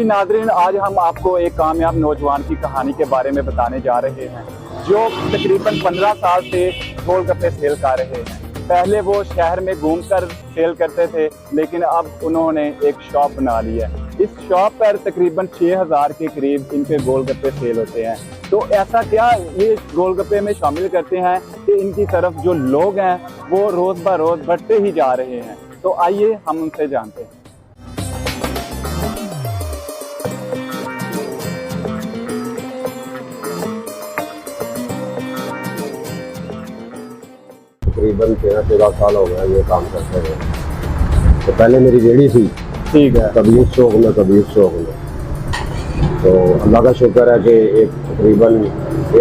नाज़रीन, आज हम आपको एक कामयाब नौजवान की कहानी के बारे में बताने जा रहे हैं जो तकरीबन 15 साल से गोलगप्पे सेल कर रहे हैं। पहले वो शहर में घूमकर सेल करते थे, लेकिन अब उन्होंने एक शॉप बना ली है। इस शॉप पर तकरीबन 6000 के करीब इनके गोलगप्पे सेल होते हैं। तो ऐसा क्या ये गोलगप्पे में शामिल करते हैं कि इनकी तरफ जो लोग हैं वो रोज़ ब रोज़ बढ़ते ही जा रहे हैं। तो आइए हम उनसे जानते हैं। तकरीबन 13-14 साल हो गए ये काम करते हैं। तो पहले मेरी रेहड़ी थी, ठीक है। कभी इस चौक में कभी इस चौक में। तो अल्लाह का शुक्र है कि एक तकरीबन